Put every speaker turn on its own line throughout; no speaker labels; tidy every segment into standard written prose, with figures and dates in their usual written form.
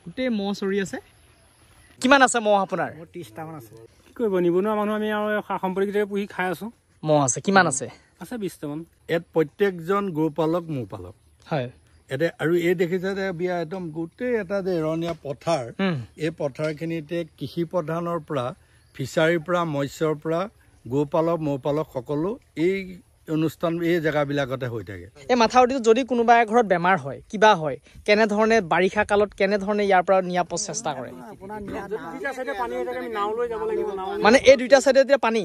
গোটেই মহ চৰি আছে কিমান আছে মহ আপোনাৰ
30টা মান আছে কি কৰিব নিবনুৱা মানুহ আমি আৰু সম্পৰ্কিত পুহি খাই আছো
মহ আছে কিমান আছে
20টা মান
ইয়াত প্ৰত্যেকজন গোপালক মৌপালক
হয়
এতে আৰু এই দেখিছে যে বিয়া একদম গোটেই এটা যে এৰণীয়া পথাৰ এই পথাৰখিনিতে কৃষি প্ৰধানৰ পৰা ফিচাৰীৰ পৰা মৎস্যৰ পৰা গোপালক মৌপালক সকলো এই অনুষ্ঠান এই জেগাবিলাকতে হৈ থাকে
এই মাথাউৰিটো যদি কোনোবা ঘৰত বেমাৰ হয় কিবা হয় কেনেধৰণে বাৰিষা কালত কেনেধৰণে ইয়াৰ পৰা নিয়াব চেষ্টা কৰে মানে এই দুইটা চাইডে এতিয়া পানী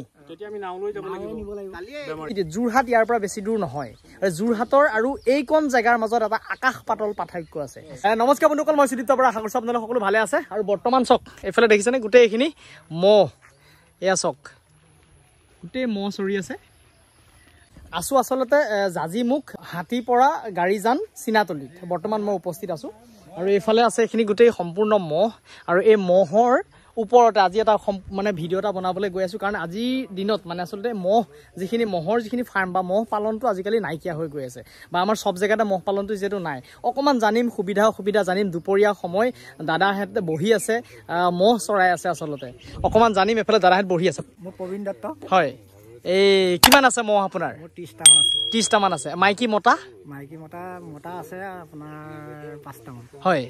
যোৰহাট ইয়াৰ পৰা বেছি দূৰ নহয় যোৰহাটৰ আৰু এইকণ জেগাৰ মাজত এটা আকাশ পাতল পাৰ্থক্য আছে নমস্কাৰ বন্ধুসকল মই সুদীপ্ত বৰা আশা কৰিছোঁ আপোনালোক সকলো ভালে আছে আৰু বৰ্তমান চাওক এইফালে দেখিছেনে গোটেই এইখিনি মহ এয়া চাওক গোটেই মহ চৰি আছে আছো আচলতে জাজিমুখ হাতীপৰা গাড়ীজান চিনাতলিত বৰ্তমান মই উপস্থিত আছো আৰু এইফালে আছে এইখিনি গোটেই সম্পূৰ্ণ মহ আৰু এই মহৰ ওপৰতে আজি এটা মানে ভিডিঅ' এটা বনাবলৈ গৈ আছো কাৰণ আজি দিনত মানে আচলতে মহৰ যিখিনি ফাৰ্ম বা মহ পালনটো আজিকালি নাইকিয়া হৈ গৈ আছে বা আমাৰ সব জেগাতে মহ পালনটো যিহেতু নাই অকণমান জানিম সুবিধা জানিম দুপৰীয়া সময় দাদাহেঁতে বহি আছে মহ চৰাই আছে আচলতে অকণমান জানিম এফালে দাদাহেঁত বহি আছে
মই প্ৰবীণ দত্ত
হয় এই কিমান আছে মহ আপোনাৰ
30টা মান আছে
30টা মান আছে মাইকী মতা
আছে আপোনাৰ 5টা মান
হয়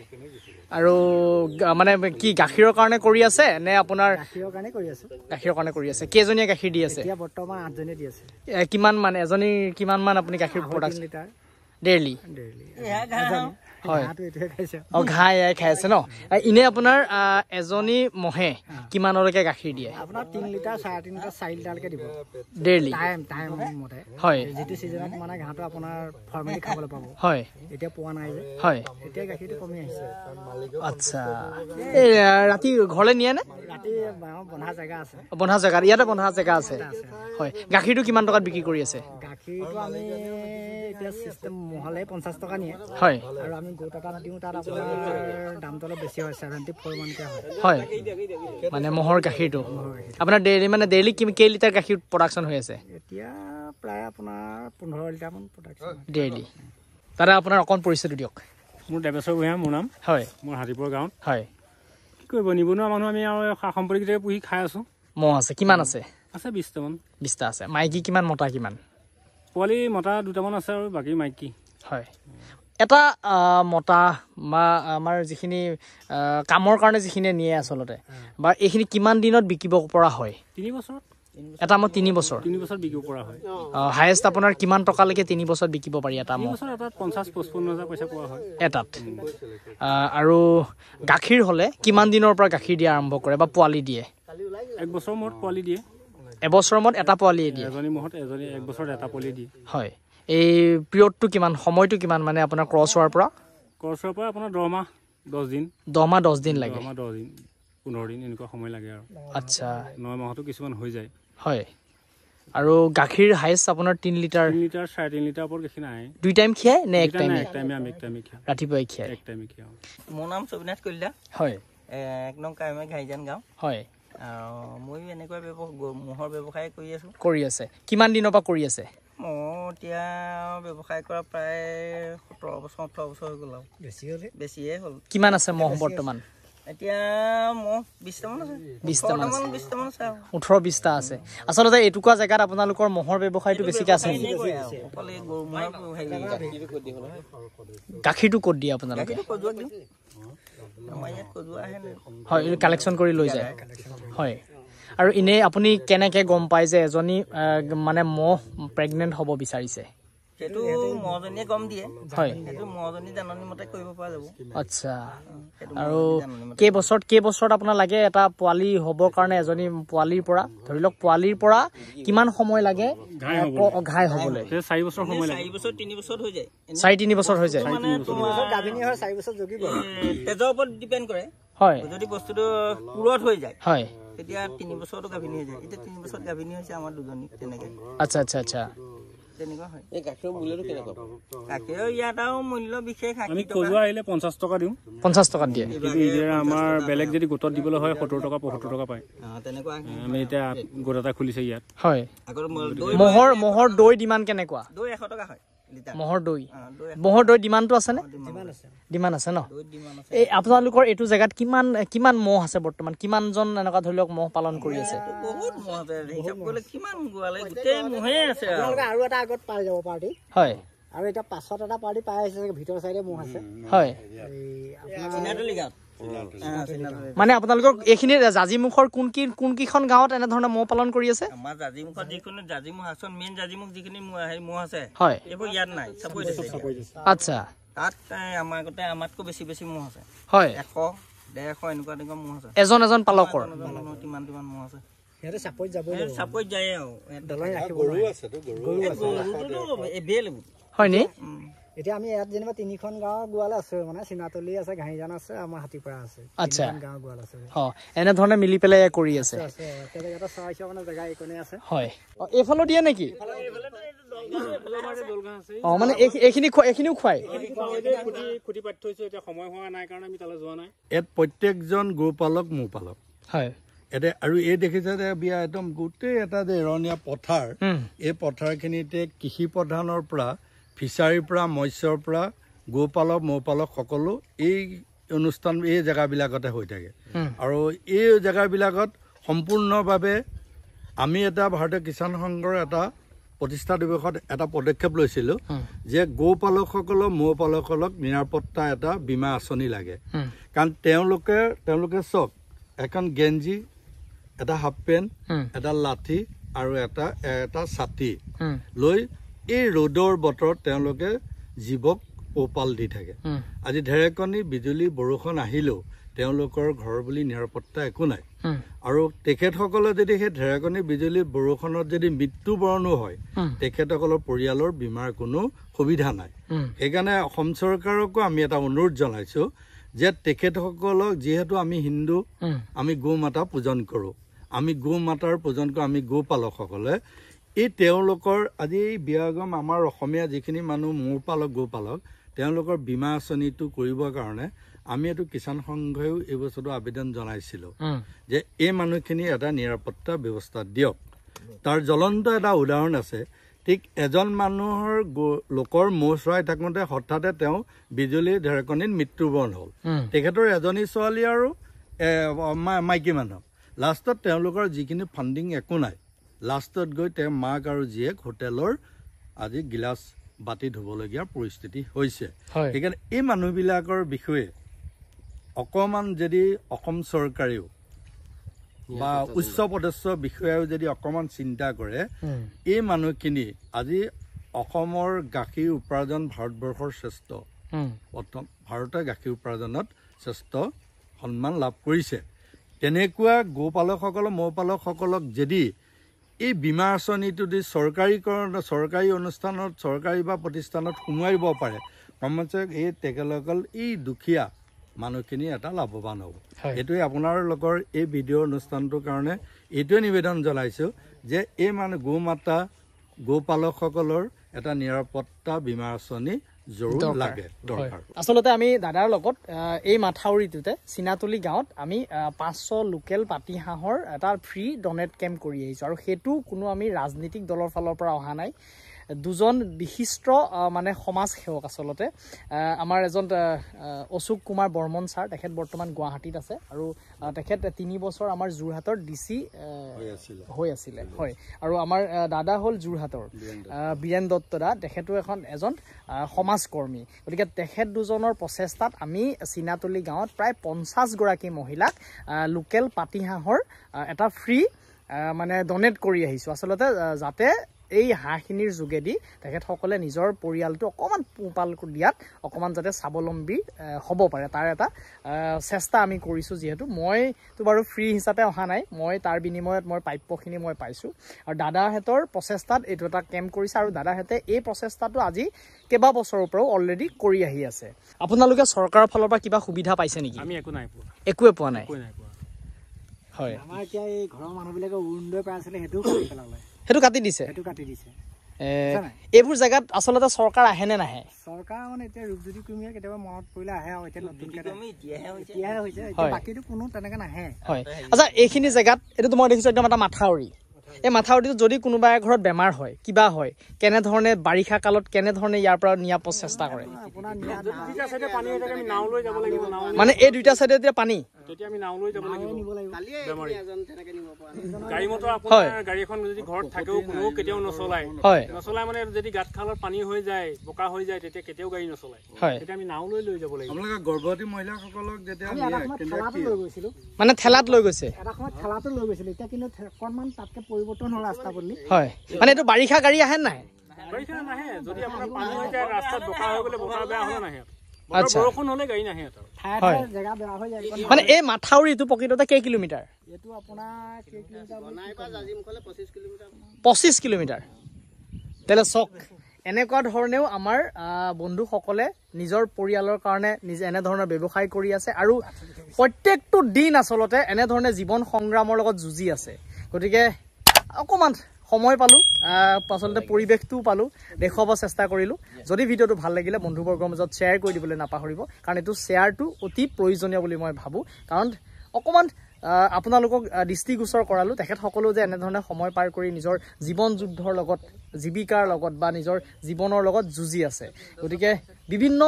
আৰু মানে কি গাখীৰৰ কাৰণে কৰি আছে নে আপোনাৰ
গাখীৰৰ কাৰণে কৰি আছে
কেইজনীয়ে গাখীৰ দি আছে
এতিয়া বৰ্তমান 8জনীয়ে দি আছে
কিমান মান এজনী কিমান মান আপুনি গাখীৰ প্ৰডাকশ্যন
লিটাৰ
ডেইলি হয় ঘাঁহ এয়াই খাই আছে ন ইনে আপোনাৰ এজনী মহে কিমানলৈকে গাখীৰ দিয়ে
আপোনাৰ 3 লিটাৰ 3.5 লিটাৰ 4 লিটাৰলৈকে দিব
ডেইলি
টাইম মতে
হয়
যেটো সিজনত মানে ঘাঁহটো আপোনাৰ ফৰ্মেলি খাবলৈ পাব
হয়
এতিয়া পোৱা নাই যে
হয়
এতিয়া গাখীৰটো কমি আহিছে
আচ্ছা এই ৰাতি ঘৰলৈ নিয়ে নে
ৰাতি বন্ধা জেগা আছে
ইয়াতে বন্ধা জেগা আছে হয় গাখীৰটো কিমান টকাত বিক্ৰী কৰি আছে
গাখীৰটো আমি এতিয়া চিষ্টেম মহলে 50 টকা নিয়ে
হয়
আৰু আমি গোট এটা দিওঁ তাত আপোনাৰ দামটো অলপ বেছি হয় 74 মানকে
হয় মানে মহৰ গাখীৰটো আপোনাৰ ডেইলি কেই লিটাৰ গাখীৰ প্ৰডাকশ্যন হৈ আছে
এতিয়া প্ৰায় আপোনাৰ 15 লিটাৰ মান প্ৰডাকশ্যন
ডেইলি দাদা আপোনাৰ অকণ পৰিচয়টো দিয়ক
মোৰ দেৱেশ্বৰ ভূঞা মোৰ নাম
হয়
মোৰ হাতীপুৰ গাঁৱত
হয়
কি কৰিব নিবনুৱা মানুহ আমি আৰু সম্পৰ্কিত পুহি খাই আছো
মহ আছে কিমান আছে
20টা মান
20টা আছে মাইকী কিমান মতা কিমান
পোৱালি মতা 2টা মান আছে আৰু বাকী মাইকী
হয় এটা মতা বা আমাৰ যিখিনি কামৰ কাৰণে যিখিনি নিয়ে আচলতে বা এইখিনি কিমান দিনত বিকিব পৰা হয়
3 বছৰত
এটা মই 3 বছৰ
বিকিব পৰা হয়
হাইয়েষ্ট আপোনাৰ কিমান টকালৈকে 3 বছৰত বিকিব পাৰি এটা মহ
3 বছৰ এটাত 50-55,000 পইচা পোৱা হয়
এটাত আৰু গাখীৰ হ'লে কিমান দিনৰ পৰা গাখীৰ দিয়া আৰম্ভ কৰে বা পোৱালি দিয়ে
1 বছৰ মূৰত পোৱালি দিয়ে
এবছৰৰ মূৰত এটা পোৱালি দিয়ে
এজনী মহত 1 বছৰত এটা পোৱালি দিয়ে
হয় এই পিৰিয়ডটো কিমান সময়টো কিমান মানে আপোনাৰ ক্ৰছ হোৱাৰ পৰা
আপোনাৰ 10 মাহ 10 দিন
10 দিন লাগে
10 দিন 15 দিন এনেকুৱা সময় লাগে আৰু
আচ্ছা
9 মাহতো কিছুমান হৈ যায়
হয় আৰু গাখীৰ হাইয়েষ্ট আপোনাৰ 3 লিটাৰ
3.5 লিটাৰ ওপৰত গাখীৰ নাই
দুই টাইম খিয়াই নে এক টাইম
এক টাইম
ৰাতিপুৱাই খিয়াই
এক টাইম খিয়াও
মোৰ নাম সবিনাশ কলিতা
হয়
এক নং কাইমে ঘাইজান গাঁও
হয়
মই এনেকুৱা মহৰ ব্যৱসায়
কৰি আছে কিমান দিনৰ পৰা কৰি আছে
মই এতিয়া ব্যৱসায় কৰা প্ৰায় 17 বছৰ 18 বছৰ হৈ গ'ল বেছিয়ে হ'ল
কিমান আছে মহ বৰ্তমান
এতিয়া মহ 20টা মান আছে 20টা মান আছে
18-20টা আছে আচলতে এটুকুৰা জেগাত আপোনালোকৰ মহৰ ব্যৱসায়টো বেছিকৈ আছে গাখীৰটো ক'ত দিয়ে আপোনালোকে হয় কালেকশ্যন কৰি লৈ যায় হয় আৰু ইনে আপুনি কেনেকৈ গম পায় যে এজনী মানে মহ প্ৰেগনেণ্ট হ'ব বিচাৰিছে
সেইটো মহজনীয়ে গম দিয়ে
হয়
সেইটো মহজনী জাননী মতে কৰিব পৰা যাব
আচ্ছা আৰু কেইবছৰত আপোনাৰ লাগে এটা পোৱালি হ'বৰ কাৰণে এজনী পোৱালিৰ পৰা ধৰি লওক পোৱালিৰ পৰা কিমান সময় লাগে ঘাই হ'বলৈ
4 বছৰ সময় লাগে
4 বছৰ 3 বছৰ হৈ যায়
4-3 বছৰ হৈ যায়
মানে তোমাৰ গাভিনী হয় 4 বছৰ জগিব তেজৰ ওপৰত ডিপেন্ড কৰে
হয়
যদি বস্তুটো পুৰত হৈ যায়
হয়
তেতিয়া 3 বছৰটো গাভিনী হৈ যায় এতিয়া 3 বছৰত গাভিনী হৈছে আমাৰ দুজনী তেনেকৈ
আচ্ছা
তেনেকুৱা হয় এই গাখীৰৰ মূল্যটো কেনেকুৱা গাখীৰৰ ইয়াতও মূল্য বিশেষ
আমি কজুৱা আহিলে 50 টকা দিওঁ
50 টকা দিয়ে
আমাৰ বেলেগ যদি গোটত দিবলৈ হয় 70 টকা 75 টকা পায়
তেনেকুৱা
আমি এতিয়া গোট এটা খুলিছে ইয়াত
হয়
আগৰ
মহৰ দৈ ডিমাণ্ড কেনেকুৱা
দৈ 100 টকা হয়
মহৰ দৈ ডিমাণ্ডটো আছে নে ডিমাণ্ড আছে ন এই আপোনালোকৰ এইটো জেগাত কিমান কিমান মহ আছে বৰ্তমান কিমানজন এনেকুৱা ধৰি লওক মহ পালন কৰি আছে
বহুত মহ আছে হিচাপ কৰিলে কিমান গোৱালে গোটেই মহে আছে
আৰু এটা আগত পাই যাব পাৰ্টি
হয়
আৰু এটা পাছত এটা পাৰ্টি পাই আছে ভিতৰ চাইডে মহ আছে
হয়
চিনাতলি গাঁৱত
মানে আপোনালোকৰ এইখিনি জাজিমুখৰ কোনকেইখন গাঁৱত এনেধৰণে মহ পালন কৰি আছে
আমাৰ জাজিমুখত যিখিনি জাজিমুখ আছে মেইন জাজিমুখ যিখিনি মহ আছে
হয়
এইবোৰ ইয়াত নাই চাপৰি
আচ্ছা
তাত আমাৰ আগতে আমাতকৈ বেছি বেছি মহ আছে
হয়
100-150 এনেকুৱা মহ আছে
এজন পালকৰ
কিমান মহ আছে
সিহঁতে চাপৰিত যাবই
চাপৰিত যায় আৰু
দলং ৰাখিব
হয়নি
এতিয়া আমি ইয়াত যেনিবা 3খন গাঁৱৰ গোৱাল আছে মানে চিনাতলি আছে ঘাঁহিজান আছে আমাৰ হাতীপাৰা আছে
আচ্ছা
গাঁৱৰ গোৱাল আছে
এনেধৰণে মিলি পেলাই কৰি আছে
এটা চৰাইছে মানে জেগা এইকণে আছে
হয় এইফালে দিয়ে নেকি মানে এইখিনিও খুৱাই
ইয়াত প্ৰত্যেকজন গোপালক মৌপালক
হয়
এতিয়া আৰু এই দেখিছে যে বিয়া একদম গোটেই এটা যে এৰণীয়া পথাৰ এই পথাৰখিনিতে কৃষি প্ৰধানৰ পৰা ফিচাৰীৰ পৰা মৎস্যৰ পৰা গোপালক মৌপালক সকলো এই অনুষ্ঠান এই জেগাবিলাকতে হৈ থাকে আৰু এই জেগাবিলাকত সম্পূৰ্ণভাৱে আমি এটা ভাৰতীয় কিষাণ সংঘৰ এটা প্ৰতিষ্ঠা দিৱসত এটা পদক্ষেপ লৈছিলোঁ যে গোপালকসকলক মৌপালকসকলক নিৰাপত্তা এটা বীমা আঁচনি লাগে কাৰণ তেওঁলোকে চাওক এখন গেঞ্জি এটা হাফ পেণ্ট এটা লাঠি আৰু এটা ছাতি লৈ এই ৰ'দৰ বতৰত তেওঁলোকে জীৱক পোহপাল দি থাকে আজি ঢেৰেকনি বিজুলী বৰষুণ আহিলেও তেওঁলোকৰ ঘৰ বুলি নিৰাপত্তা একো নাই আৰু তেখেতসকলে যদি সেই ঢেৰেকনি বিজুলী বৰষুণত যদি মৃত্যুবৰণো হয় তেখেতসকলৰ পৰিয়ালৰ বীমাৰ কোনো সুবিধা নাই সেইকাৰণে অসম চৰকাৰকো আমি এটা অনুৰোধ জনাইছো যে তেখেতসকলক যিহেতু আমি হিন্দু আমি গো মাতা পূজন কৰোঁ আমি গো মাতাৰ পূজন কৰোঁ আমি গোপালকসকলে এই তেওঁলোকৰ আজি এই বিয়াগম আমাৰ অসমীয়া যিখিনি মানুহ মৌপালক গোপালক তেওঁলোকৰ বীমা আঁচনিটো কৰিবৰ কাৰণে আমি এইটো কিষাণ সংঘয়ো এই বছৰটো আবেদন জনাইছিলোঁ যে এই মানুহখিনি এটা নিৰাপত্তা ব্যৱস্থা দিয়ক তাৰ জ্বলন্ত এটা উদাহৰণ আছে ঠিক এজন মানুহৰ লোকৰ মৌ চৰাই থাকোঁতে হঠাতে তেওঁ বিজুলী ঢেৰেকনিত মৃত্যুবৰণ হ'ল তেখেতৰ এজনী ছোৱালী আৰু মাইকী মানুহ লাষ্টত তেওঁলোকৰ যিখিনি ফাণ্ডিং একো নাই লাষ্টত গৈ তেওঁ মাক আৰু জীয়েক হোটেলৰ আজি গিলাচ বাতি ধুবলগীয়া পৰিস্থিতি হৈছে সেইকাৰণে এই মানুহবিলাকৰ বিষয়ে অকণমান যদি অসম চৰকাৰেও বা উচ্চ পদস্থ বিষয়াও যদি অকণমান চিন্তা কৰে এই মানুহখিনি আজি অসমৰ গাখীৰ উপাৰ্জন ভাৰতবৰ্ষৰ শ্ৰেষ্ঠ প্ৰথম ভাৰতে গাখীৰ উপাৰ্জনত শ্ৰেষ্ঠ সন্মান লাভ কৰিছে তেনেকুৱা গোপালকসকলক মৌপালকসকলক যদি এই বীমা আঁচনিটো দি চৰকাৰী অনুষ্ঠানত চৰকাৰী বা প্ৰতিষ্ঠানত সোমোৱাই দিব পাৰে কমচে এই তেখেতসকল এই দুখীয়া মানুহখিনি এটা লাভৱান হ'ব এইটোৱে আপোনালোকৰ এই ভিডিঅ' অনুষ্ঠানটোৰ কাৰণে এইটোৱে নিবেদন জনাইছোঁ যে এই মানুহ গো মাতা গোপালকসকলৰ এটা নিৰাপত্তা বীমা আঁচনি জৰুৰ লাগে দৰকাৰ
আচলতে আমি দাদাৰ লগত এই মাথাউৰিটোতে চিনাতলি গাঁৱত আমি 500 লোকেল পাতি হাঁহৰ এটা ফ্ৰী ডনেট কেম্প কৰি আহিছোঁ আৰু সেইটো কোনো আমি ৰাজনীতিক দলৰ ফালৰ পৰা অহা নাই দুজন বিশিষ্ট মানে সমাজ সেৱক আচলতে আমাৰ এজন অশোক কুমাৰ বৰ্মন ছাৰ তেখেত বৰ্তমান গুৱাহাটীত আছে আৰু তেখেত 3 বছৰ আমাৰ যোৰহাটৰ ডিচি হৈ আছিলে হয় আৰু আমাৰ দাদা হ'ল যোৰহাটৰ বীৰেন দত্ত দা তেখেতো এজন সমাজকৰ্মী গতিকে তেখেত দুজনৰ প্ৰচেষ্টাত আমি চিনাতলি গাঁৱত প্ৰায় 50 গৰাকী মহিলাক লোকেল পাতি হাঁহৰ এটা ফ্ৰী মানে ডনেট কৰি আহিছোঁ আচলতে যাতে এই হাঁহখিনিৰ যোগেদি তেখেতসকলে নিজৰ পৰিয়ালটো অকণমান পোহপাল দিয়াত অকণমান যাতে স্বাৱলম্বী হ'ব পাৰে তাৰ এটা চেষ্টা আমি কৰিছোঁ যিহেতু মইতো বাৰু ফ্ৰী হিচাপে অহা নাই মই তাৰ বিনিময়ত মই প্ৰাপ্যখিনি মই পাইছোঁ আৰু দাদাহঁতৰ প্ৰচেষ্টাত এইটো এটা কেম্প কৰিছে আৰু দাদাহঁতে এই প্ৰচেষ্টাটো আজি কেইবা বছৰৰ পৰাও অলৰেডি কৰি আহি আছে আপোনালোকে চৰকাৰৰ ফালৰ পৰা কিবা সুবিধা পাইছে নেকি
আমি একো নাই পোৱা
একোৱে পোৱা নাই হয়
আমাৰ এতিয়া এই ঘৰৰ মানুহবিলাকে অৰুণোদয় পাই আছিলে সেইটোও কৰি পেলালে
সেইটো কাটি দিছে এইবোৰ জেগাত আচলতে চৰকাৰ আহে নে নাহে
চৰকাৰ মানে এতিয়া ৰূপজ্যোতি কুৰ্মীয়ে কেতিয়াবা মনত পৰিলে আহে আৰু এতিয়া নতুনকৈ হৈছে বাকীটো কোনো তেনেকৈ নাহে
হয় আচ্ছা এইখিনি জেগাত এইটো মই দেখিছোঁ একদম এটা মাথাউৰি এই মাথাউৰিটোত যদি কোনোবা ঘৰত বেমাৰ হয় কিবা হয় কেনেধৰণে বাৰিষা কালত কেনেধৰণে ইয়াৰ পৰা নিয়াব চেষ্টা কৰে মানে এই দুইটা চাইডে এতিয়া পানী
গাড়ী মটৰ আপোনাৰ গাড়ী এখন যদি ঘৰত থাকেও কোনো কেতিয়াও নচলায় মানে যদি গাঁত খালত পানী হৈ যায় বোকা হৈ যায় তেতিয়া কেতিয়াও গাড়ী নচলায় তেতিয়া আমি নাও লৈ যাব লাগিব
আপোনালোকে গৰ্ভৱতী মহিলাসকলক যেতিয়া
মানে ঠেলাত লৈ গৈছে
এটা সময়ত ঠেলাটো লৈ গৈছিল এতিয়া কিন্তু অকণমান তাতকে পৰিৱৰ্তন হ'ল ৰাস্তা পদূলি
হয় মানে এইটো বাৰিষা গাড়ী আহে নাই
বাৰিষা নাহে যদি আপোনাৰ পানী হৈ যায় ৰাস্তাত বোকা হৈ গ'লে বতৰ বেয়া হ'লে নাহে
আচ্ছা
বৰষুণ হ'লে গাড়ী নাহে
ঠায়ে জেগা বেয়া হৈ যায়
মানে এই মাথাউৰিটো প্ৰকৃততে কেই কিলোমিটাৰ
এইটো আপোনাৰ
25 কিলোমিটাৰ তেলে চক এনেকুৱা ধৰণেও আমাৰ বন্ধুসকলে নিজৰ পৰিয়ালৰ কাৰণে নিজে এনেধৰণৰ ব্যৱসায় কৰি আছে আৰু প্ৰত্যেকটো দিন আচলতে এনেধৰণে জীৱন সংগ্ৰামৰ লগত যুঁজি আছে গতিকে অকণমান সময় পালোঁ আচলতে পৰিৱেশটোও পালোঁ দেখুৱাব চেষ্টা কৰিলোঁ যদি ভিডিঅ'টো ভাল লাগিলে বন্ধুবৰ্গৰ মাজত শ্বেয়াৰ কৰি দিবলৈ নাপাহৰিব কাৰণ এইটো শ্বেয়াৰটো অতি প্ৰয়োজনীয় বুলি মই ভাবোঁ কাৰণ অকণমান আপোনালোকক দৃষ্টিগোচৰ কৰালোঁ তেখেতসকলেও যে এনেধৰণে সময় পাৰ কৰি নিজৰ জীৱন যুদ্ধৰ লগত জীৱিকাৰ লগত বা নিজৰ জীৱনৰ লগত যুঁজি আছে গতিকে বিভিন্ন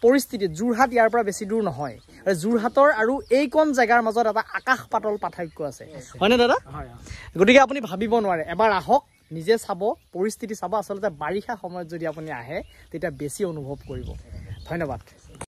পৰিস্থিতিত যোৰহাট ইয়াৰ পৰা বেছি দূৰ নহয় আৰু যোৰহাটৰ আৰু এইকণ জেগাৰ মাজত এটা আকাশ পাতল পাৰ্থক্য আছে হয়নে দাদা গতিকে আপুনি ভাবিব নোৱাৰে এবাৰ আহক নিজে চাব পৰিস্থিতি চাব আচলতে বাৰিষা সময়ত যদি আপুনি আহে তেতিয়া বেছি অনুভৱ কৰিব ধন্যবাদ